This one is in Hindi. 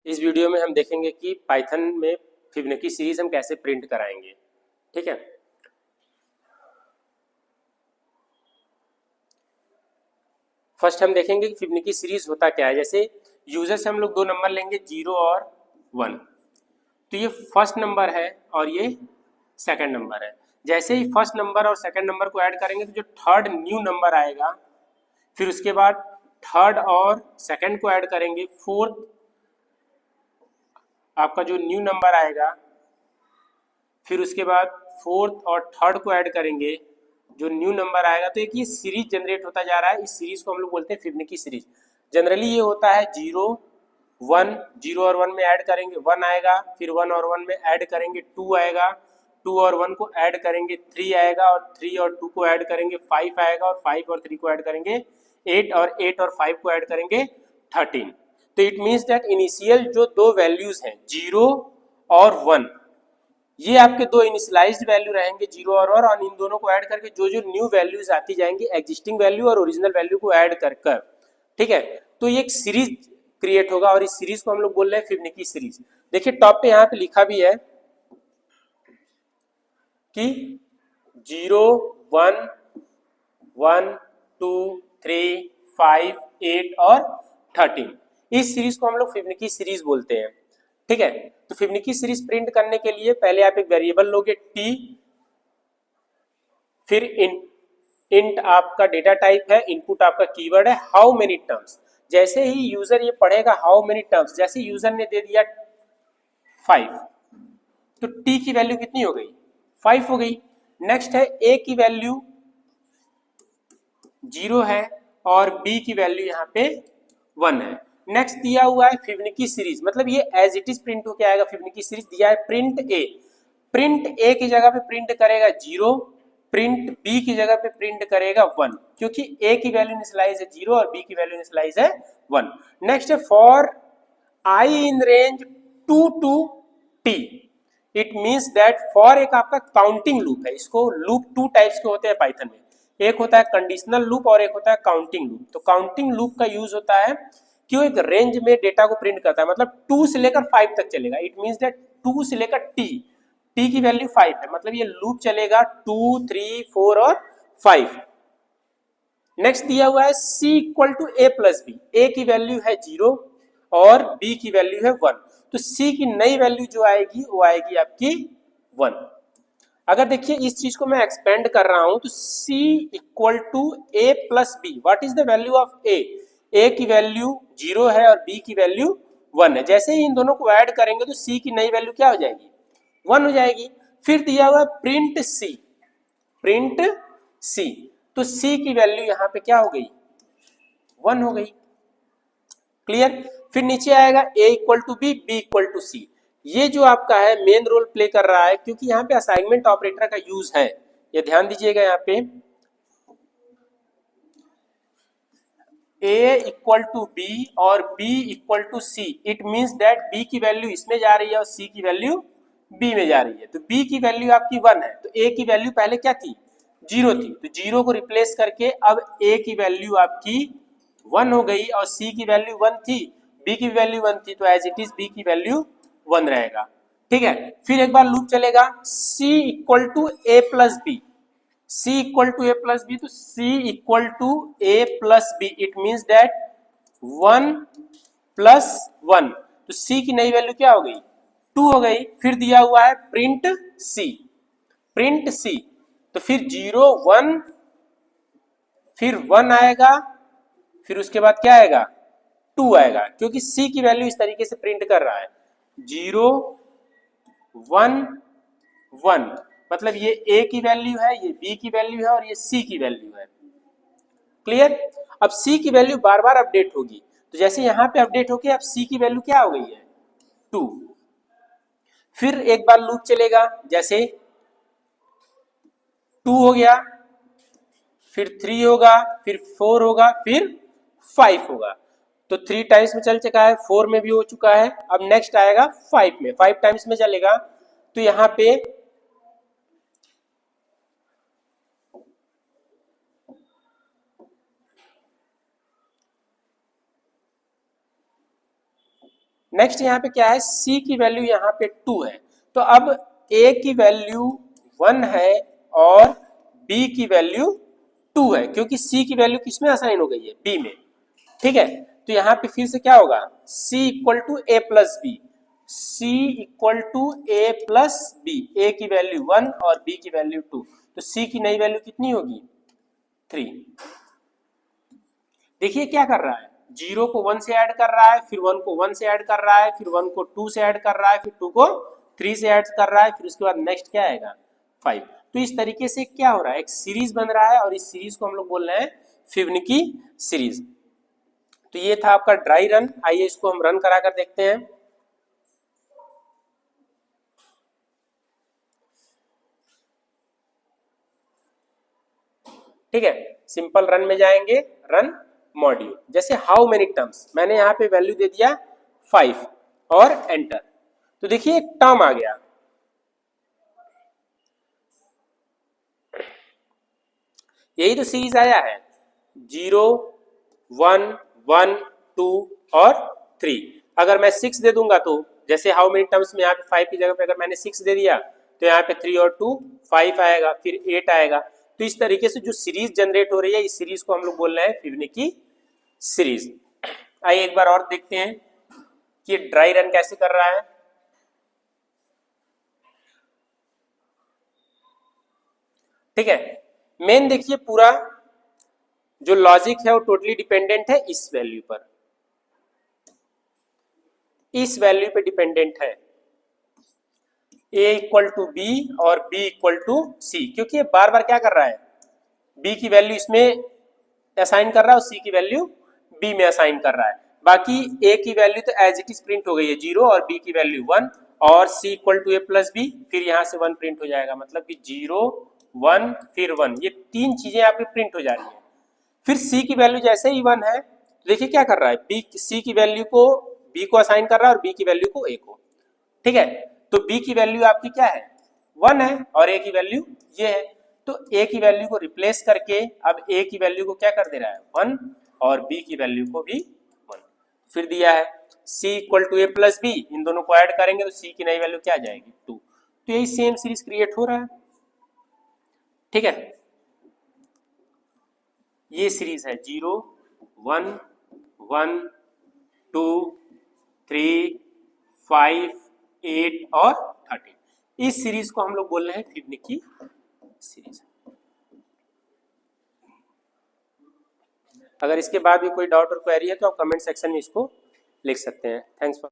इस वीडियो में हम देखेंगे कि पाइथन में फिबोनाची सीरीज हम कैसे प्रिंट कराएंगे। ठीक है, फर्स्ट हम देखेंगे कि फिबोनाची सीरीज होता क्या है। जैसे यूजर से हम लोग दो नंबर लेंगे, 0 और 1। तो ये फर्स्ट नंबर है और ये सेकंड नंबर है। जैसे ही फर्स्ट नंबर और सेकंड नंबर को ऐड करेंगे तो जो थर्ड न्यू नंबर आएगा, फिर उसके बाद थर्ड और सेकंड को ऐड करेंगे, फोर्थ आपका जो न्यू नंबर आएगा, फिर उसके बाद फोर्थ और थर्ड को ऐड करेंगे, जो न्यू नंबर आएगा। तो एक ये सीरीज जनरेट होता जा रहा है। इस सीरीज को हम लोग बोलते हैं फिबोनाची सीरीज। जनरली ये होता है 0 1, 0 और 1 में ऐड करेंगे 1 आएगा, फिर 1 और 1 में ऐड करेंगे 2 आएगा, 2 और 1 को ऐड करेंगे 3 आएगा, और 3 और 2 को ऐड करेंगे 5 आएगा, और 5 और 3 को ऐड करेंगे 8, और 8 और 5 को ऐड करेंगे 13। तो इट मीन्स दैट इनिशियल जो दो वैल्यूज हैं 0 और 1, ये आपके दो इनिशियलाइज्ड वैल्यू रहेंगे 0 और इन दोनों को ऐड करके जो जो न्यू वैल्यूज आती जाएंगी एग्जिस्टिंग वैल्यू और ओरिजिनल वैल्यू को ऐड कर कर, ठीक है, तो ये एक सीरीज क्रिएट होगा और इस सीरीज को हम लोग बोल रहे हैं फिबोनाची सीरीज। देखिए टॉप पे यहाँ पे लिखा भी है कि 0 1 1 2 3 5 8 और 13, इस सीरीज को हम लोग फिबोनाची सीरीज बोलते हैं। ठीक है, तो फिबोनाची सीरीज प्रिंट करने के लिए पहले आप एक वेरिएबल लोगे टी, फिर इंट आपका डेटा टाइप है, इनपुट आपका कीवर्ड है, हाउ मेनी टर्म्स। जैसे ही यूजर ये पढ़ेगा हाउ मेनी टर्म्स, जैसे यूजर ने दे दिया 5, तो टी की वैल्यू कितनी हो गई, 5 हो गई। नेक्स्ट है ए की वैल्यू 0 है और बी की वैल्यू यहाँ पे 1 है। नेक्स्ट दिया हुआ है फिबोनाची सीरीज, मतलब ये एज इट इज प्रिंट होके आएगा। फिबोनाची सीरीज दिया है प्रिंट ए, प्रिंट ए की जगह पे प्रिंट करेगा 0, प्रिंट बी की जगह पे प्रिंट करेगा 1, क्योंकि ए की वैल्यू इनिशियलाइज है 0 और बी की वैल्यू इनिशियलाइज है 1। नेक्स्ट है for i in range 2 to t, it means that for एक आपका काउंटिंग लूप है। इसको लूप टू टाइप्स के होते हैं पाइथन में, एक होता है कंडीशनल लूप और एक होता है काउंटिंग लूप। तो काउंटिंग लूप का यूज होता है कि वो एक रेंज में डेटा को प्रिंट करता है, मतलब 2 से लेकर 5 तक चलेगा। इट मीन्स दैट 2 से लेकर टी की वैल्यू 5 है, मतलब ये लूप चलेगा 2 3 4 और 5। नेक्स्ट दिया हुआ है C equal to A plus B, A की वैल्यू है 0 और बी की वैल्यू है 1, तो सी की नई वैल्यू जो आएगी वो आएगी आपकी 1। अगर देखिए इस चीज को मैं एक्सपेंड कर रहा हूं तो c equal to A plus B, what is the value of A की वैल्यू 0 है और b की वैल्यू 1 है। जैसे ही इन दोनों को ऐड करेंगे तो c की नई वैल्यू क्या हो जाएगी, 1 हो जाएगी। फिर दिया हुआ प्रिंट सी, प्रिंट सी, तो c की वैल्यू यहां पे क्या हो गई, 1 हो गई। क्लियर। फिर नीचे आएगा a equal to B, B equal to C. ये जो आपका है मेन रोल प्ले कर रहा है, क्योंकि यहाँ पे असाइनमेंट ऑपरेटर का यूज है, ये ध्यान दीजिएगा। यहाँ पे a इक्वल टू बी और b equal to c, it means that b की वैल्यू इसमें जा रही है और c की वैल्यू b में जा रही है। तो b की वैल्यू आपकी 1 है, तो a की वैल्यू पहले क्या थी, 0 थी, तो 0 को रिप्लेस करके अब a की वैल्यू आपकी 1 हो गई और c की वैल्यू 1 थी, b की वैल्यू 1 थी, तो एज इट इज b की वैल्यू 1 रहेगा। ठीक है, फिर एक बार लूप चलेगा c equal to A plus b, c equal to A plus b, तो c equal to A plus b, it means that 1 plus 1, तो c की नई वैल्यू क्या हो गई, 2 हो गई। फिर दिया हुआ है प्रिंट c, प्रिंट c, तो फिर 0 1, फिर 1 आएगा, फिर उसके बाद क्या आएगा, 2 आएगा, क्योंकि c की वैल्यू इस तरीके से प्रिंट कर रहा है 0 1 1, मतलब ये a की वैल्यू है, ये b की वैल्यू है और ये c की वैल्यू है। क्लियर। अब c की वैल्यू बार बार अपडेट होगी, तो जैसे यहां पे अपडेट होके अब c की वैल्यू क्या हो गई है, 2। फिर एक बार लूप चलेगा, जैसे 2 हो गया, फिर 3 होगा, फिर 4 होगा, फिर 5 होगा, तो 3 टाइम्स में चल चुका है, 4 में भी हो चुका है, अब नेक्स्ट आएगा 5 में, 5 टाइम्स में चलेगा, तो यहाँ पे नेक्स्ट यहाँ पे क्या है, C की वैल्यू यहाँ पे 2 है, तो अब A की वैल्यू 1 है और B की वैल्यू 2 है, क्योंकि C की वैल्यू किसमें असाइन हो गई है, B में। ठीक है, तो यहाँ पे फिर से क्या होगा, C equal to A plus b, C equal to A plus b, A की वैल्यू 1 और B की वैल्यू 2, तो C की नई वैल्यू कितनी होगी, 3। देखिए क्या कर रहा है, 0 को 1 से ऐड कर रहा है, फिर 1 को 1 से ऐड कर रहा है, फिर 1 को 2 से ऐड कर रहा है, फिर 2 को 3 से ऐड कर रहा है, फिर उसके बाद नेक्स्ट क्या आएगा, 5। तो इस तरीके से क्या हो रहा है, एक सीरीज बन रहा है और इस सीरीज को हम लोग बोल रहे हैं फिबोनाची सीरीज। तो ये था आपका ड्राई रन, आइए इसको हम रन करा कर देखते हैं। ठीक है, सिंपल रन में जाएंगे, रन मॉड्यूल, जैसे हाउ मेनी टर्म्स, मैंने यहाँ पे वैल्यू दे दिया 5 और एंटर, तो देखिए एक टर्म आ गया, यही तो सीरीज आया है, 0 1 1 2 और 3। अगर मैं 6 दे दूंगा तो जैसे हाउ मेनी टर्म्स में यहाँ पे 5 की जगह पे अगर मैंने 6 दे दिया तो यहाँ पे 3 और 2 5 आएगा, फिर 8 आएगा। तो इस तरीके से जो सीरीज जनरेट हो रही है, इस सीरीज को हम लोग बोल रहे हैं फिबोनाची सीरीज। आइए एक बार और देखते हैं कि ड्राई रन कैसे कर रहा है। ठीक है, मेन देखिए पूरा जो लॉजिक है वो टोटली डिपेंडेंट है इस वैल्यू पर, इस वैल्यू पे डिपेंडेंट है, a इक्वल टू बी और b इक्वल टू सी, क्योंकि ये बार बार क्या कर रहा है, b की वैल्यू इसमें असाइन कर रहा है और c की वैल्यू b में असाइन कर रहा है। बाकी a की वैल्यू तो एज इट इज प्रिंट हो गई है 0 और b की वैल्यू 1 और c equal to a plus b, फिर यहाँ से 1 प्रिंट हो जाएगा, मतलब कि 0 1 फिर 1, ये तीन चीजें आपकी प्रिंट हो जा रही है। फिर c की वैल्यू जैसे ही 1 है, तो देखिए क्या कर रहा है, b c की वैल्यू को b को असाइन कर रहा है और b की वैल्यू को a को। ठीक है, तो b की वैल्यू आपकी क्या है, 1 है और a की वैल्यू ये है, तो a की वैल्यू को रिप्लेस करके अब a की वैल्यू को क्या कर दे रहा है, 1 और b की वैल्यू को भी 1। फिर दिया है c equal to a plus B, इन दोनों को ऐड करेंगे तो c की नई वैल्यू क्या आ जाएगी, 2। तो यही सेम सीरीज क्रिएट हो रहा है। ठीक है, ये सीरीज है 0 1 1 2 3 5 8 और 13, इस सीरीज को हम लोग बोल रहे हैं फिबोनाची सीरीज। अगर इसके बाद भी कोई डाउट और क्वेरी है तो आप कमेंट सेक्शन में इसको लिख सकते हैं। Thanks for